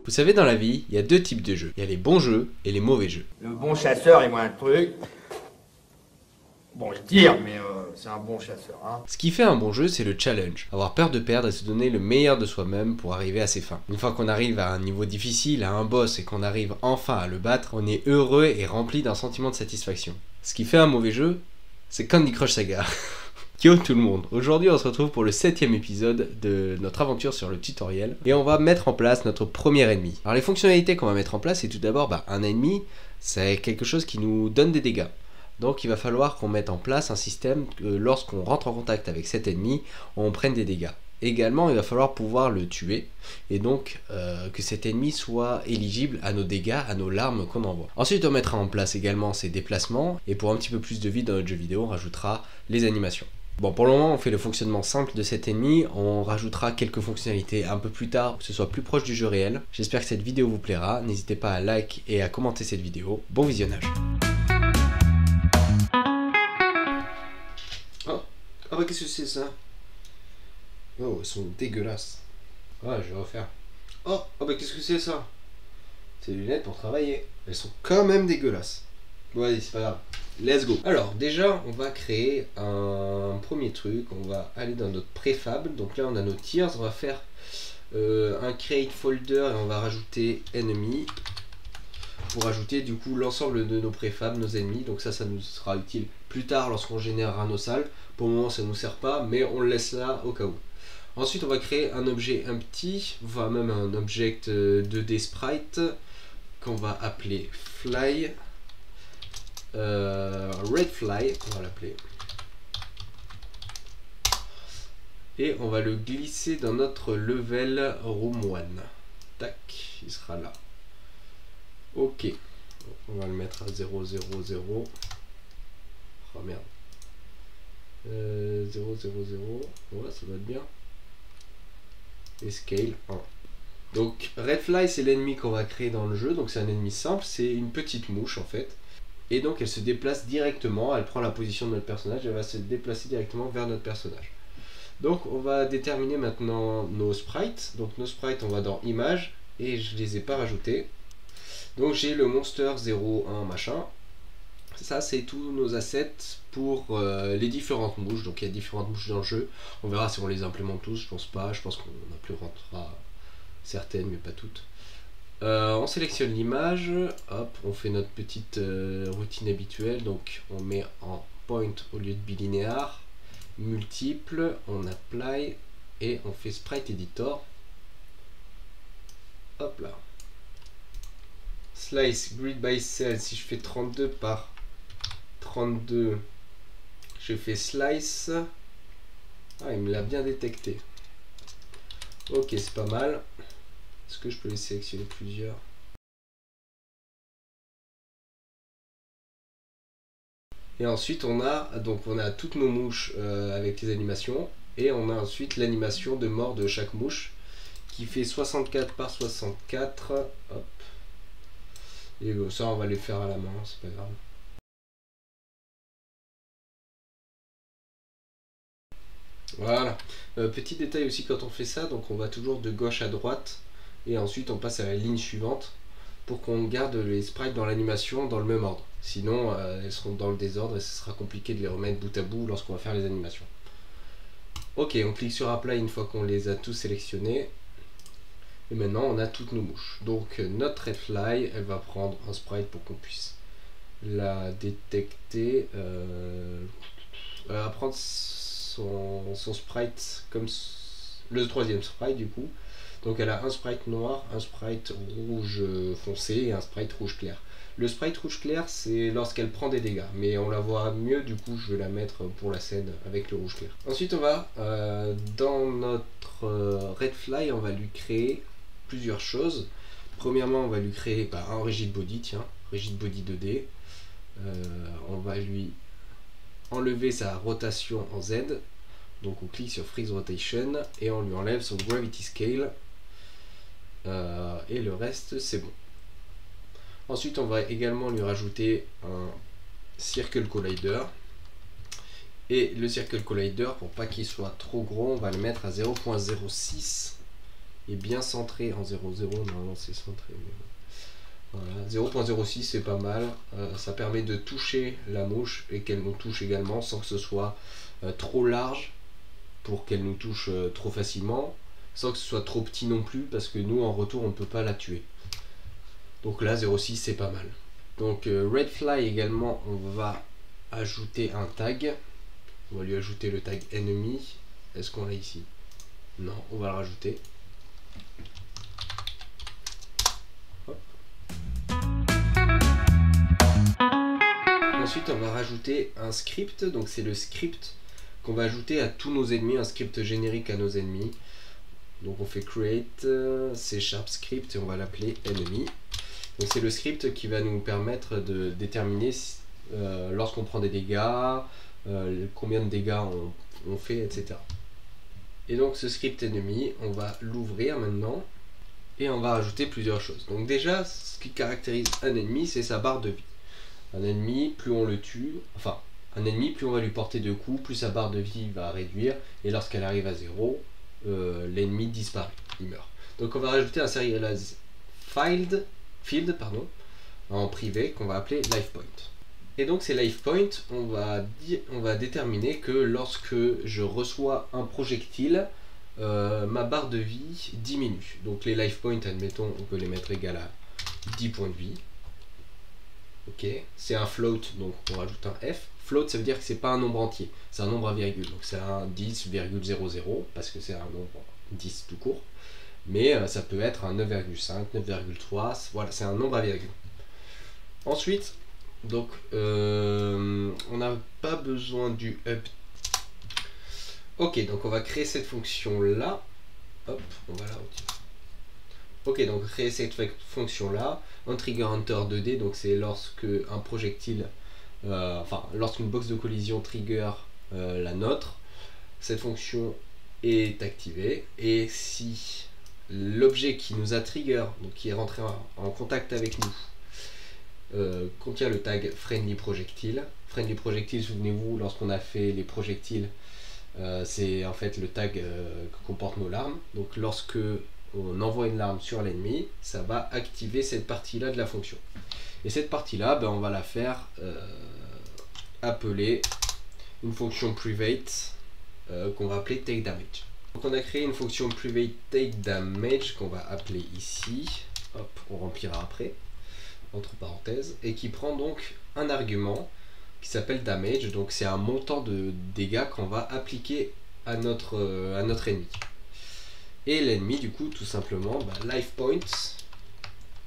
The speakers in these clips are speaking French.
Vous savez, dans la vie, il y a deux types de jeux. Il y a les bons jeux et les mauvais jeux. Le bon chasseur, il voit un truc. Bon, je tire, mais c'est un bon chasseur. Hein. Ce qui fait un bon jeu, c'est le challenge. Avoir peur de perdre et se donner le meilleur de soi-même pour arriver à ses fins. Une fois qu'on arrive à un niveau difficile, à un boss et qu'on arrive enfin à le battre, on est heureux et rempli d'un sentiment de satisfaction. Ce qui fait un mauvais jeu, c'est Candy Crush Saga. Yo tout le monde, aujourd'hui on se retrouve pour le 7ème épisode de notre aventure sur le tutoriel et on va mettre en place notre premier ennemi. Alors les fonctionnalités qu'on va mettre en place, c'est tout d'abord un ennemi, c'est quelque chose qui nous donne des dégâts. Donc il va falloir qu'on mette en place un système que lorsqu'on rentre en contact avec cet ennemi, on prenne des dégâts. Également, il va falloir pouvoir le tuer et donc que cet ennemi soit éligible à nos dégâts, à nos larmes qu'on envoie. Ensuite, on mettra en place également ses déplacements et pour un petit peu plus de vie dans notre jeu vidéo, on rajoutera les animations. Bon, pour le moment, on fait le fonctionnement simple de cet ennemi, on rajoutera quelques fonctionnalités un peu plus tard pour que ce soit plus proche du jeu réel. J'espère que cette vidéo vous plaira, n'hésitez pas à like et à commenter cette vidéo. Bon visionnage. Oh bah qu'est-ce que c'est ça? Oh, elles sont dégueulasses. Ouais, je vais refaire. Oh bah qu'est-ce que c'est ça? C'est des lunettes pour travailler. Elles sont quand même dégueulasses. Bon allez, c'est pas grave. Let's go. Alors déjà, on va créer un premier truc. On va aller dans notre préfab. Donc là, on a nos tiers. On va faire un create folder et on va rajouter enemy pour ajouter du coup l'ensemble de nos préfabs, nos ennemis. Donc ça nous sera utile plus tard lorsqu'on générera nos salles. Pour le moment, ça ne nous sert pas, mais on le laisse là au cas où. Ensuite, on va créer un objet empty, voire même un object 2D sprite qu'on va appeler fly. Red Fly, on va l'appeler. Et on va le glisser dans notre level room 1. Tac, il sera là. Ok, on va le mettre à 0, 0, 0. Oh merde. 0, 0, 0. Ouais, ça va être bien. Et scale 1. Donc, Red Fly, c'est l'ennemi qu'on va créer dans le jeu. Donc, c'est un ennemi simple. C'est une petite mouche en fait. Et donc elle se déplace directement, elle prend la position de notre personnage, elle va se déplacer directement vers notre personnage. Donc on va déterminer maintenant nos sprites. Donc nos sprites, on va dans images et je les ai pas rajoutés. Donc j'ai le monster 0, 1 machin. Ça c'est tous nos assets pour les différentes mouches. Donc il y a différentes mouches dans le jeu. On verra si on les implémente tous, je pense pas. Je pense qu'on implémentera certaines mais pas toutes. On sélectionne l'image, hop, on fait notre petite routine habituelle, donc on met en point au lieu de bilinéaire, multiple, on apply et on fait sprite editor. Hop là. Slice grid by cell, si je fais 32 par 32, je fais slice. Ah, il me l'a bien détecté. Ok, c'est pas mal. Est-ce que je peux les sélectionner plusieurs? Et ensuite on a toutes nos mouches avec les animations et on a ensuite l'animation de mort de chaque mouche qui fait 64 par 64. Hop. Et ça on va les faire à la main, c'est pas grave. Voilà. Petit détail aussi quand on fait ça, donc on va toujours de gauche à droite. Et ensuite on passe à la ligne suivante pour qu'on garde les sprites dans l'animation dans le même ordre. Sinon elles seront dans le désordre et ce sera compliqué de les remettre bout à bout lorsqu'on va faire les animations. Ok, on clique sur Apply une fois qu'on les a tous sélectionnés. Et maintenant on a toutes nos mouches. Donc notre Red Fly, elle va prendre un sprite pour qu'on puisse la détecter. Elle va prendre son sprite comme le troisième sprite du coup. Donc elle a un sprite noir, un sprite rouge foncé et un sprite rouge clair. Le sprite rouge clair c'est lorsqu'elle prend des dégâts, mais on la voit mieux, du coup je vais la mettre pour la scène avec le rouge clair. Ensuite on va dans notre Red Fly, on va lui créer plusieurs choses. Premièrement on va lui créer un rigid body, tiens, rigid body 2D. On va lui enlever sa rotation en Z. Donc on clique sur Freeze Rotation et on lui enlève son Gravity Scale. Et le reste c'est bon. Ensuite on va également lui rajouter un Circle Collider. Et le Circle Collider, pour pas qu'il soit trop gros, on va le mettre à 0.06 est bien centré en 0,0. Normalement c'est centré. Mais voilà. 0,06 c'est pas mal. Ça permet de toucher la mouche et qu'elle nous touche également sans que ce soit trop large pour qu'elle nous touche trop facilement, sans que ce soit trop petit non plus parce que nous en retour on ne peut pas la tuer. Donc là 0,6 c'est pas mal. Donc Red Fly également, on va ajouter un tag. On va lui ajouter le tag ennemi. Est-ce qu'on l'a ici? Non, on va le rajouter. Hop. Ensuite on va rajouter un script. Donc c'est le script qu'on va ajouter à tous nos ennemis, un script générique à nos ennemis. Donc on fait create C# script et on va l'appeler enemy. Donc c'est le script qui va nous permettre de déterminer lorsqu'on prend des dégâts, combien de dégâts on fait, etc. Et donc ce script ennemi, on va l'ouvrir maintenant et on va rajouter plusieurs choses. Donc déjà, ce qui caractérise un ennemi, c'est sa barre de vie. Un ennemi, plus on le tue, enfin un ennemi, plus on va lui porter de coups, plus sa barre de vie va réduire et lorsqu'elle arrive à 0, l'ennemi disparaît, il meurt. Donc on va rajouter un serialize field en privé qu'on va appeler life point. Et donc ces life points, on va déterminer que lorsque je reçois un projectile, ma barre de vie diminue. Donc les life points, admettons, on peut les mettre égal à 10 points de vie. Ok, c'est un float, donc on rajoute un F. Float, ça veut dire que c'est pas un nombre entier, c'est un nombre à virgule. Donc c'est un 10,00 parce que c'est un nombre 10 tout court. Mais ça peut être un 9,5, 9,3, voilà, c'est un nombre à virgule. Ensuite, donc on n'a pas besoin du up. Ok, donc on va créer cette fonction là. Hop, on va la retirer. Ok, donc créer cette fonction là. On trigger enter 2D, donc c'est lorsque un projectile, lorsqu'une box de collision trigger la nôtre, cette fonction est activée. Et si l'objet qui nous a trigger, donc qui est rentré en contact avec nous, contient le tag friendly projectile. Friendly projectile, souvenez-vous, lorsqu'on a fait les projectiles, c'est en fait le tag que comportent nos larmes. Donc lorsque on envoie une larme sur l'ennemi, ça va activer cette partie-là de la fonction. Et cette partie-là, on va la faire appeler une fonction private qu'on va appeler take damage. Donc on a créé une fonction private take damage qu'on va appeler ici. Hop, on remplira après, entre parenthèses, et qui prend donc un argument qui s'appelle damage. Donc c'est un montant de dégâts qu'on va appliquer à notre ennemi. Et l'ennemi, du coup, tout simplement, life points,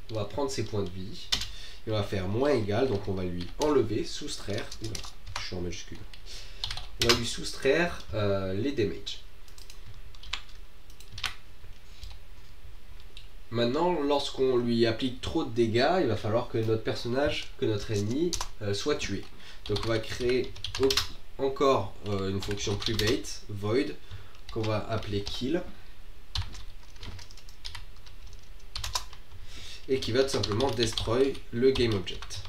on va prendre ses points de vie et on va faire moins égal, donc on va lui enlever, soustraire, oula, je suis en majuscule, on va lui soustraire les damage. Maintenant, lorsqu'on lui applique trop de dégâts, il va falloir que notre personnage, que notre ennemi, soit tué. Donc on va créer encore une fonction private, void, qu'on va appeler kill. Et qui va tout simplement destroy le game object.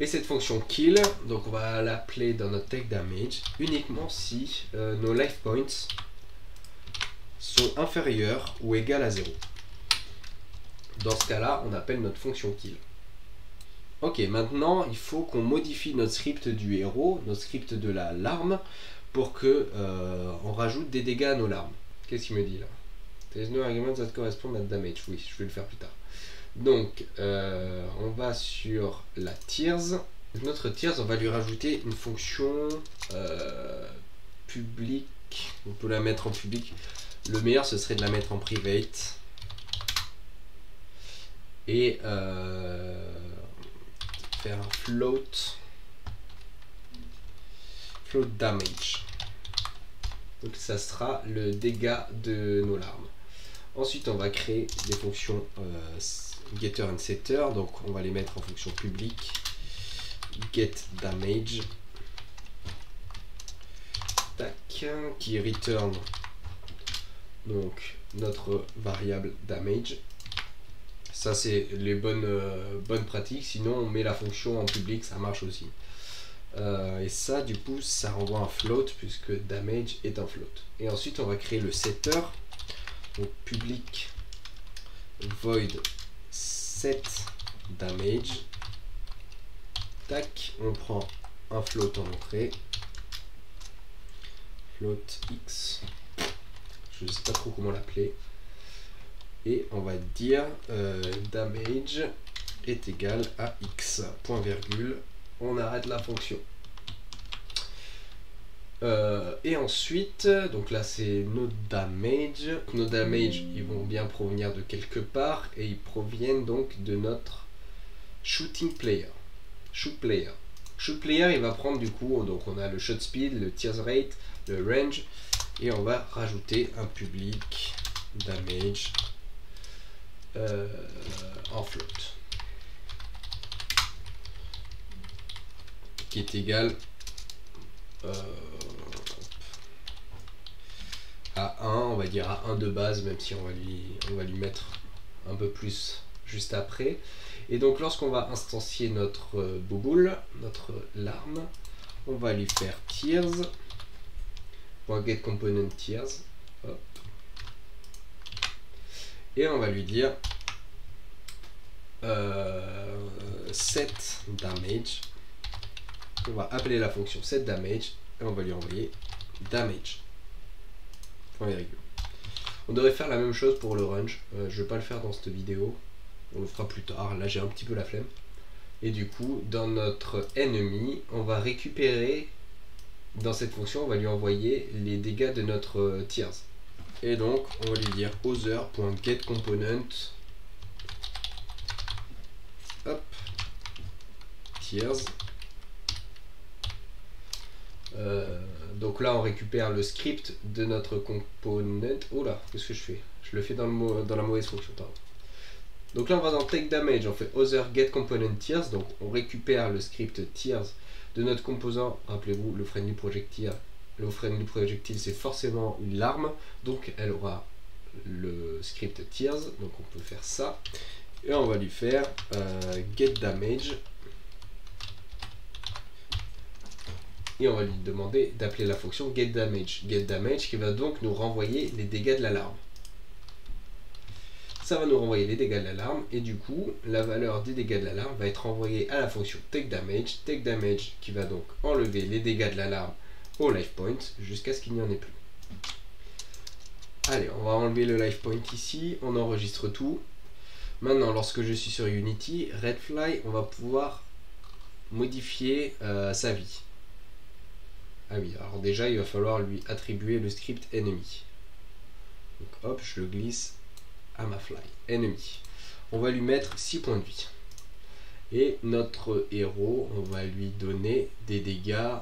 Et cette fonction kill, donc on va l'appeler dans notre take damage uniquement si nos life points sont inférieurs ou égales à 0. Dans ce cas-là, on appelle notre fonction kill. Ok, maintenant il faut qu'on modifie notre script du héros, notre script de la larme, pour que on rajoute des dégâts à nos larmes. Qu'est-ce qu'il me dit là? There's no argument that correspond at damage. Oui, je vais le faire plus tard. Donc, on va sur la tiers. Notre tiers, on va lui rajouter une fonction publique. On peut la mettre en public. Le meilleur, ce serait de la mettre en private. Et faire un float damage. Donc, ça sera le dégât de nos larmes. Ensuite, on va créer des fonctions getter and setter, donc on va les mettre en fonction publique, get damage, tac, qui return donc notre variable damage. Ça c'est les bonnes pratiques, sinon on met la fonction en public, ça marche aussi. Et ça du coup ça renvoie un float puisque damage est un float. Et ensuite on va créer le setter, donc public void set damage. Tac, on prend un float en entrée. Float x. Je ne sais pas trop comment l'appeler. Et on va dire damage est égal à x. Point virgule. On arrête la fonction. Et ensuite, donc là c'est nos damage. Nos damage, ils vont bien provenir de quelque part et ils proviennent donc de notre shooting player. Shoot player. Shoot player, il va prendre du coup, donc on a le shot speed, le tears rate, le range, et on va rajouter un public damage en float qui est égal à 1, on va dire à 1 de base, même si on va lui mettre un peu plus juste après. Et donc lorsqu'on va instancier notre bouboule, notre larme, on va lui faire tears.getComponent tears, hop. Et on va lui dire set damage. On va appeler la fonction set damage et on va lui envoyer damage. Point virgule. On devrait faire la même chose pour le range. Je ne vais pas le faire dans cette vidéo. On le fera plus tard. Là, j'ai un petit peu la flemme. Et du coup, dans notre ennemi, on va récupérer, dans cette fonction, on va lui envoyer les dégâts de notre tears. Et donc, on va lui dire other.getComponent hop, tears. Donc là, on récupère le script de notre component. Oh là, qu'est-ce que je fais? Je le fais dans la mauvaise fonction, pardon. Donc là, on va dans take damage, on fait other get component tears, donc on récupère le script tears de notre composant. Rappelez-vous, le friendly projectile, c'est forcément une larme, donc elle aura le script tears, donc on peut faire ça. Et on va lui faire get damage. Et on va lui demander d'appeler la fonction getDamage. GetDamage qui va donc nous renvoyer les dégâts de l'alarme. Ça va nous renvoyer les dégâts de l'alarme et du coup la valeur des dégâts de l'alarme va être envoyée à la fonction takeDamage. TakeDamage qui va donc enlever les dégâts de l'alarme au life point jusqu'à ce qu'il n'y en ait plus. Allez, on va enlever le life point ici, on enregistre tout. Maintenant, lorsque je suis sur Unity, Redfly, on va pouvoir modifier sa vie. Ah oui, alors déjà il va falloir lui attribuer le script ennemi. Donc hop, je le glisse à ma fly. Ennemi. On va lui mettre 6 points de vie. Et notre héros, on va lui donner des dégâts.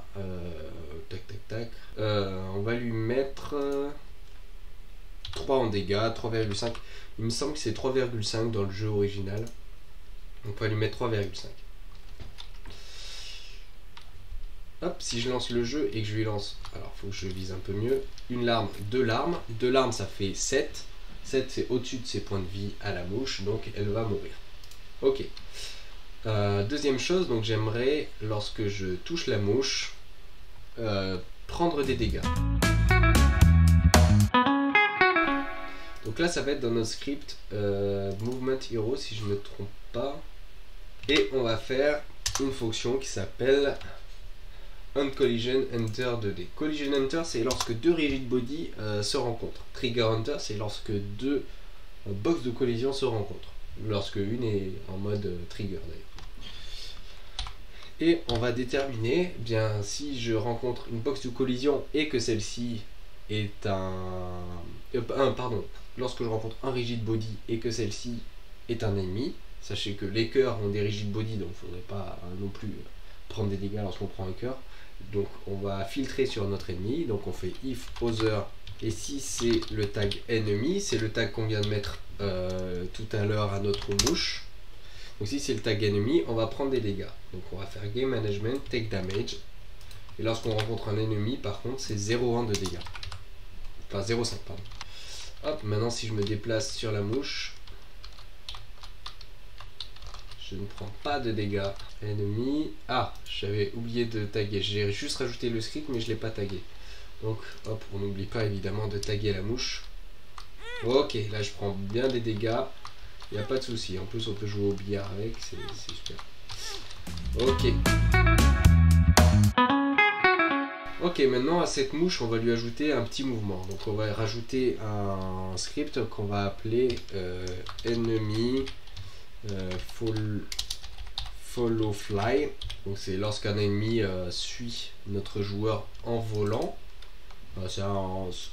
Tac tac tac. On va lui mettre 3 en dégâts, 3,5. Il me semble que c'est 3,5 dans le jeu original. Donc on va lui mettre 3,5. Hop, si je lance le jeu et que je lui lance, alors il faut que je vise un peu mieux, une larme, 2 larmes, 2 larmes ça fait 7, 7 c'est au-dessus de ses points de vie à la mouche, donc elle va mourir. Ok. Deuxième chose, donc j'aimerais, lorsque je touche la mouche, prendre des dégâts. Donc là ça va être dans notre script Movement Hero si je ne me trompe pas. Et on va faire une fonction qui s'appelle OnCollision Enter 2D. Collision Enter, c'est lorsque deux rigid body se rencontrent. Trigger Enter, c'est lorsque deux box de collision se rencontrent. Lorsque une est en mode trigger d'ailleurs. Et on va déterminer, bien si je rencontre une box de collision et que celle-ci est lorsque je rencontre un rigid body et que celle-ci est un ennemi. Sachez que les cœurs ont des rigid body, donc il ne faudrait pas non plus prendre des dégâts lorsqu'on prend un cœur. Donc on va filtrer sur notre ennemi, donc on fait if other, et si c'est le tag ennemi, c'est le tag qu'on vient de mettre tout à l'heure à notre mouche. Donc si c'est le tag ennemi, on va prendre des dégâts. Donc on va faire game management, take damage, et lorsqu'on rencontre un ennemi, par contre, c'est 0,1 de dégâts. Enfin 0,5 pardon. Hop, maintenant si je me déplace sur la mouche, je ne prends pas de dégâts. Ennemi. Ah, j'avais oublié de taguer. J'ai juste rajouté le script, mais je ne l'ai pas tagué. Donc, hop, on n'oublie pas évidemment de taguer la mouche. Ok, là je prends bien des dégâts. Il n'y a pas de souci. En plus, on peut jouer au billard avec, c'est super. Ok. Ok, maintenant à cette mouche, on va lui ajouter un petit mouvement. Donc on va rajouter un script qu'on va appeler enemy follow fly. Donc c'est lorsqu'un ennemi suit notre joueur en volant.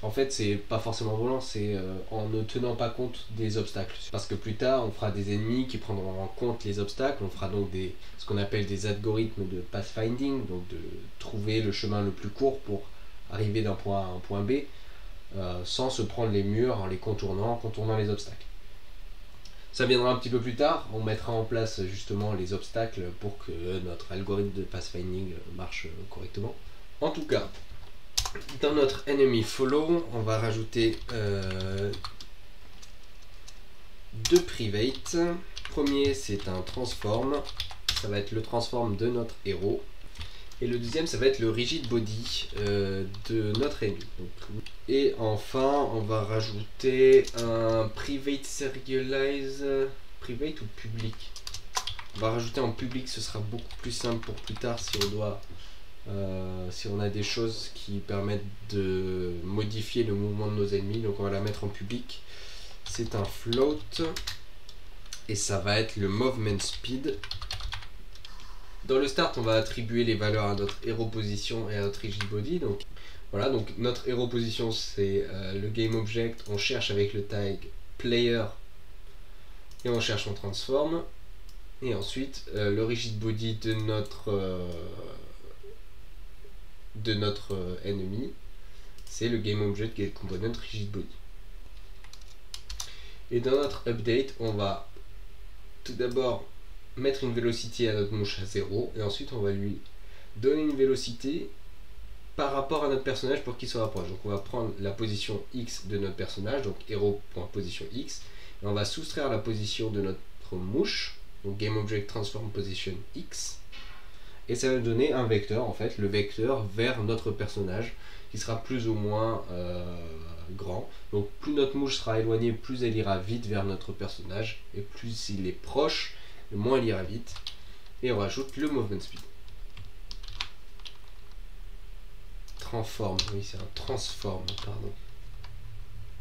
En fait, c'est pas forcément volant, c'est en ne tenant pas compte des obstacles. Parce que plus tard, on fera des ennemis qui prendront en compte les obstacles. On fera donc ce qu'on appelle des algorithmes de pathfinding, donc de trouver le chemin le plus court pour arriver d'un point A à un point B, sans se prendre les murs en les contournant, en contournant les obstacles. Ça viendra un petit peu plus tard, on mettra en place justement les obstacles pour que notre algorithme de pathfinding marche correctement. En tout cas, dans notre enemy follow, on va rajouter deux private. Premier, c'est un transform, ça va être le transform de notre héros. Et le deuxième, ça va être le rigid body de notre ennemi. Et enfin, on va rajouter un private serialize. Private ou public? On va rajouter en public, ce sera beaucoup plus simple pour plus tard si on doit. Si on a des choses qui permettent de modifier le mouvement de nos ennemis. Donc on va la mettre en public. C'est un float. Et ça va être le movement speed. Dans le start, on va attribuer les valeurs à notre hero position et à notre rigid body. Donc voilà, donc notre hero position c'est le game object. On cherche avec le tag player et on cherche en transform. Et ensuite le rigid body de notre ennemi, c'est le game object get component rigid body. Et dans notre update, on va tout d'abord mettre une velocity à notre mouche à 0 et ensuite on va lui donner une vélocité par rapport à notre personnage pour qu'il se rapproche. Donc on va prendre la position X de notre personnage, donc hero.position X, et on va soustraire la position de notre mouche, donc GameObject Transform Position X, et ça va donner un vecteur, en fait, le vecteur vers notre personnage, qui sera plus ou moins grand. Donc plus notre mouche sera éloignée, plus elle ira vite vers notre personnage, et plus il est proche, moins elle ira vite. Et on rajoute le movement speed. Transform, oui c'est un transform, pardon.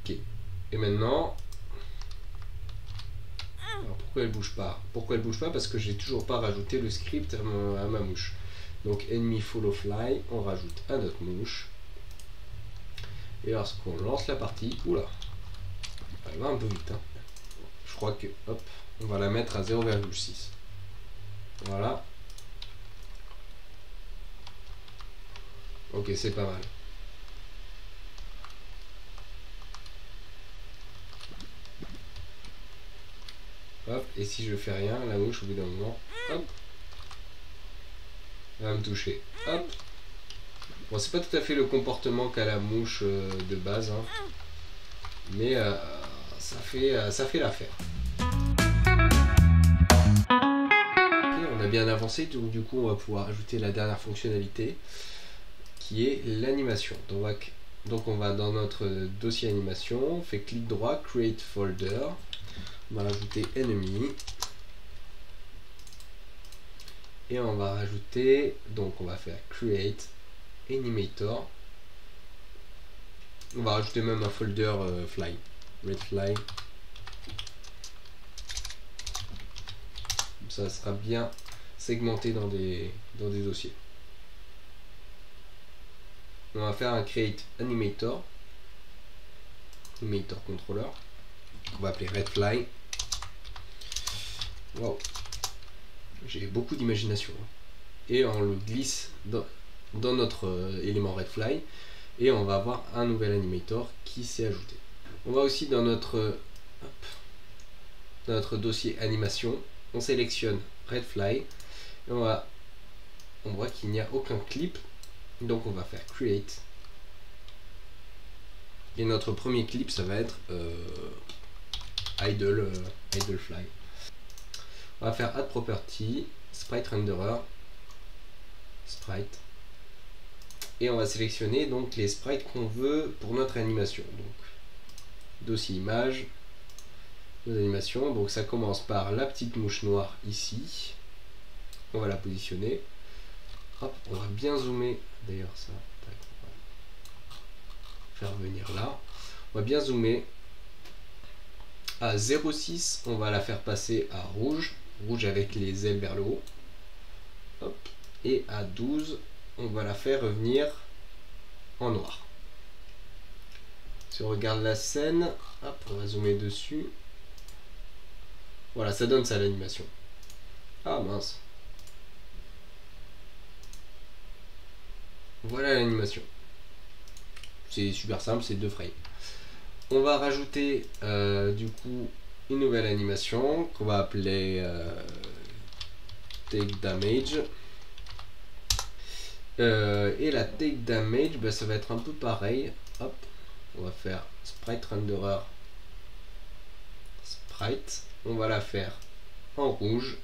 Ok, et maintenant... Alors pourquoi elle bouge pas? Pourquoi elle bouge pas? Parce que j'ai toujours pas rajouté le script à ma mouche. Donc enemy follow fly, on rajoute à notre mouche. Et lorsqu'on lance la partie, oula, elle va un peu vite. Hein. Je crois que, hop, on va la mettre à 0,6. Voilà. Ok, c'est pas mal. Hop, et si je fais rien, la mouche au bout d'un moment, hop, elle va me toucher. Hop. Bon, c'est pas tout à fait le comportement qu'a la mouche de base, hein, mais ça fait l'affaire. Okay, on a bien avancé, donc du coup on va pouvoir ajouter la dernière fonctionnalité qui est l'animation. Donc on va dans notre dossier animation, on fait clic droit, create folder, on va rajouter enemy et on va rajouter, donc on va faire create animator, on va rajouter même un folder fly, red fly, ça sera bien segmenté dans des dossiers. On va faire un create animator controller, on va appeler red fly. Wow, j'ai beaucoup d'imagination. Et on le glisse dans notre élément red fly et on va avoir un nouvel animator qui s'est ajouté. On va aussi dans notre dossier animation, on sélectionne red fly et on voit qu'il n'y a aucun clip, donc on va faire create et notre premier clip ça va être idle fly. On va faire add property, sprite renderer, sprite, et on va sélectionner donc les sprites qu'on veut pour notre animation. Donc dossier image, nos animations. Donc ça commence par la petite mouche noire ici. On va la positionner. Hop, on va bien zoomer. D'ailleurs ça, tac, on va faire venir là. On va bien zoomer. À 0,6, on va la faire passer à rouge. Rouge avec les ailes vers le haut. Hop. Et à 12, on va la faire revenir en noir. Si on regarde la scène, hop, on va zoomer dessus. Voilà, ça donne ça l'animation. Ah mince. Voilà l'animation. C'est super simple, c'est 2 frames. On va rajouter du coup une nouvelle animation qu'on va appeler Take Damage. Et la Take Damage, bah, ça va être un peu pareil. Hop, on va faire Sprite Renderer Sprite. On va la faire en rouge.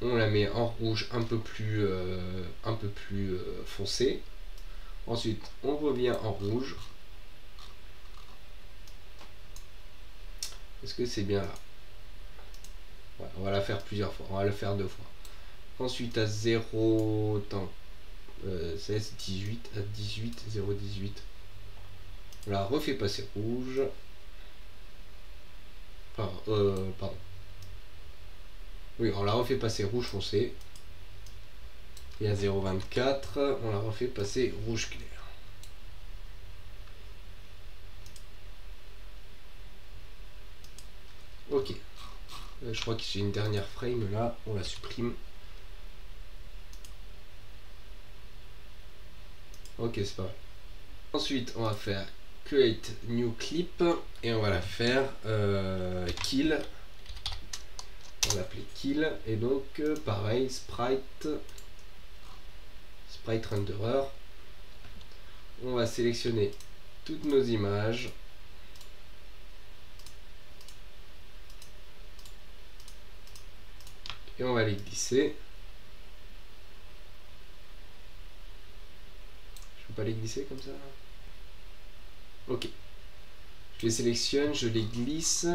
On la met en rouge un peu plus foncé. Ensuite, on revient en rouge. Est-ce que c'est bien là? Ouais, on va la faire plusieurs fois. On va le faire 2 fois. Ensuite, à 0, 16, 18, à 18, 0, 18. On la refait passer rouge. Pardon. Oui, on la refait passer rouge foncé. Et à 0,24, on la refait passer rouge clair. Ok. Je crois que j'ai une dernière frame là, on la supprime. Ok, c'est pas vrai. Ensuite, on va faire Create New Clip et on va la faire Kill. On va l'appeler Kill et donc pareil, Sprite Renderer. On va sélectionner toutes nos images. Et on va les glisser. Je peux pas les glisser comme ça? Ok. Je les sélectionne, je les glisse.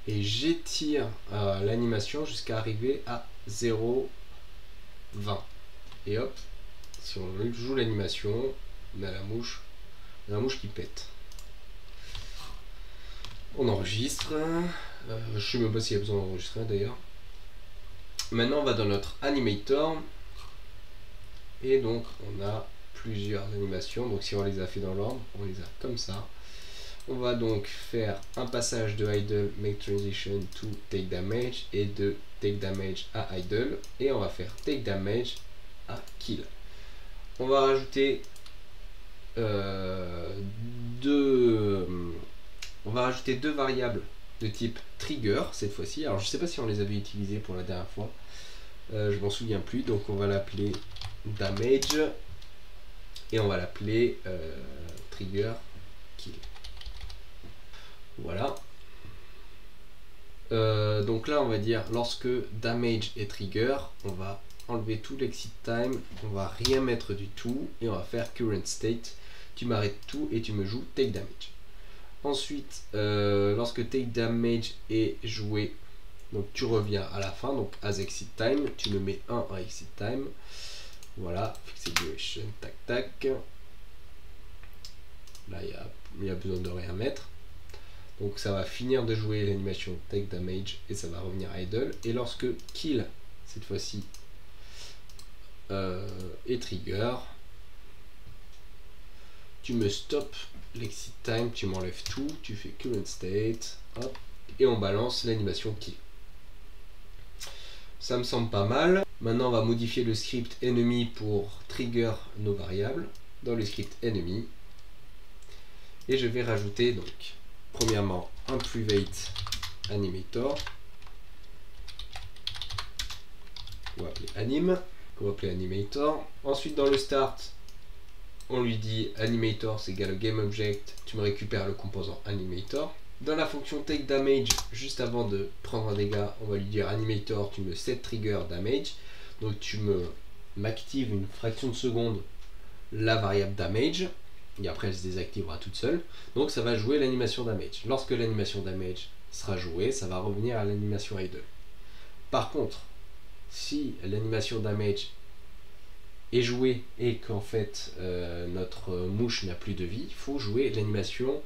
Et j'étire l'animation jusqu'à arriver à 0,20. Et hop, si on joue l'animation, on a la mouche qui pète. On enregistre. Je sais même pas s'il y a besoin d'enregistrer d'ailleurs. Maintenant on va dans notre animator. Et donc on a plusieurs animations. Donc si on les a fait dans l'ordre, on les a comme ça. On va donc faire un passage de idle make transition to take damage et de take damage à idle. Et on va faire take damage à kill. On va rajouter deux variables de type trigger cette fois-ci. Alors je sais pas si on les avait utilisées pour la dernière fois. Je m'en souviens plus. Donc on va l'appeler damage et on va l'appeler trigger kill. Voilà. Donc là on va dire lorsque damage est trigger, on va enlever tout l'exit time, on va rien mettre du tout et on va faire current state. Tu m'arrêtes tout et tu me joues take damage. Ensuite, lorsque take damage est joué, donc tu reviens à la fin, donc as exit time, tu me mets 1 en exit time. Voilà, fixed duration, tac tac. Là il y a besoin de rien mettre. Donc ça va finir de jouer l'animation take damage et ça va revenir idle. Et lorsque kill, cette fois-ci, est trigger, tu me stops l'exit time, tu m'enlèves tout, tu fais current state, hop, et on balance l'animation kill. Ça me semble pas mal. Maintenant on va modifier le script enemy pour trigger nos variables dans le script enemy. Et je vais rajouter donc premièrement un private animator qu'on va appeler anim, qu'on va appeler animator. Ensuite dans le start, on lui dit animator c'est égal au GameObject, tu me récupères le composant animator. Dans la fonction take damage, juste avant de prendre un dégât, on va lui dire animator, tu me set trigger damage. Donc tu m'actives une fraction de seconde la variable damage. et après elle se désactivera toute seule. Donc ça va jouer l'animation damage. Lorsque l'animation damage sera jouée, ça va revenir à l'animation idle. Par contre, si l'animation damage est jouée et qu'en fait notre mouche n'a plus de vie, il faut jouer l'animation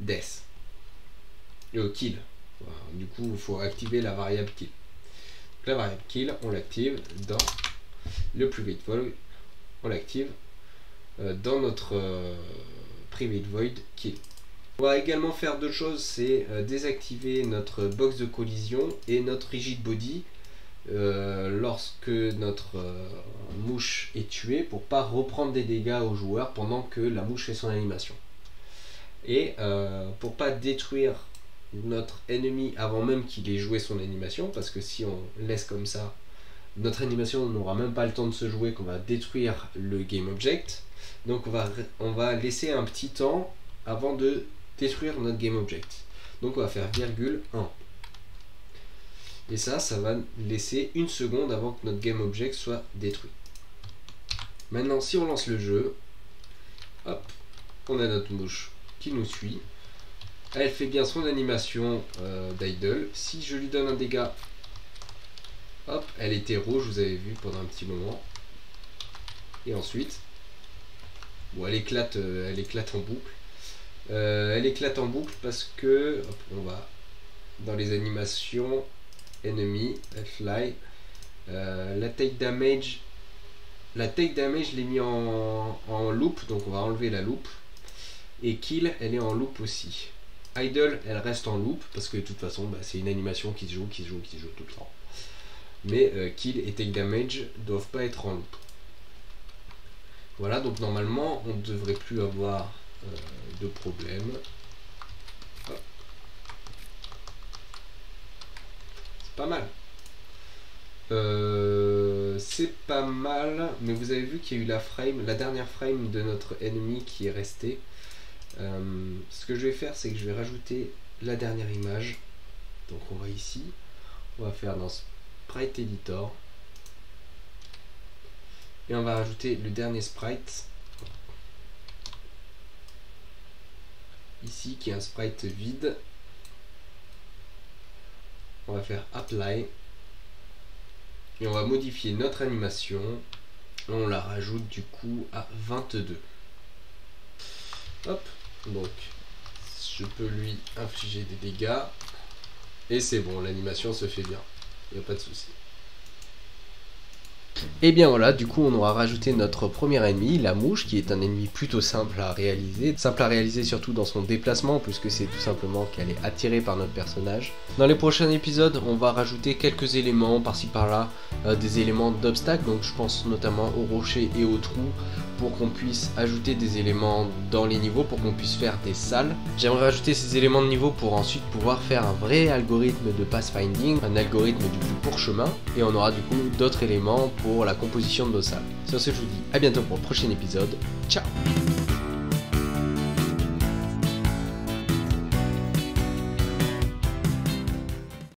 death. Kill. Voilà. Du coup, il faut activer la variable kill. Donc, la variable kill, on l'active dans le private void. On l'active dans notre private void kill. On va également faire deux choses, c'est désactiver notre box de collision et notre rigid body lorsque notre mouche est tuée pour pas reprendre des dégâts au joueur pendant que la mouche fait son animation. Et pour pas détruire notre ennemi avant même qu'il ait joué son animation, parce que si on laisse comme ça, notre animation n'aura même pas le temps de se jouer, qu'on va détruire le game object. Donc on va laisser un petit temps avant de détruire notre game object. Donc on va faire virgule 1. Et ça va laisser une seconde avant que notre game object soit détruit. Maintenant, si on lance le jeu, hop, on a notre mouche qui nous suit. Elle fait bien son animation d'idle. Si je lui donne un dégât, hop, elle était rouge, vous avez vu pendant un petit moment. Et ensuite, bon, elle éclate en boucle. Elle éclate en boucle parce que, hop, on va dans les animations, enemy, fly, la take damage, je l'ai mis en loop, donc on va enlever la loop. Et kill, elle est en loop aussi. Idle, elle reste en loop parce que de toute façon c'est une animation qui se joue tout le temps. Mais kill et take damage doivent pas être en loop. Voilà, donc normalement on ne devrait plus avoir de problème. C'est pas mal. C'est pas mal, mais vous avez vu qu'il y a eu la dernière frame de notre ennemi qui est restée. Ce que je vais faire, c'est que je vais rajouter la dernière image. Donc on va ici, on va faire dans Sprite Editor et on va rajouter le dernier sprite ici qui est un sprite vide. On va faire Apply et on va modifier notre animation. On la rajoute du coup à 22. Hop. Donc je peux lui infliger des dégâts et c'est bon, l'animation se fait bien, il n'y a pas de souci. Et bien voilà, du coup on aura rajouté notre premier ennemi, la mouche, qui est un ennemi plutôt simple à réaliser surtout dans son déplacement, puisque c'est tout simplement qu'elle est attirée par notre personnage. Dans les prochains épisodes, on va rajouter quelques éléments par-ci par-là, des éléments d'obstacle, donc je pense notamment aux rochers et aux trous, pour qu'on puisse ajouter des éléments dans les niveaux, pour qu'on puisse faire des salles. J'aimerais rajouter ces éléments de niveau pour ensuite pouvoir faire un vrai algorithme de pathfinding, un algorithme du plus court chemin, et on aura du coup d'autres éléments pour la composition de nos salles. Sur ce, je vous dis à bientôt pour le prochain épisode. Ciao!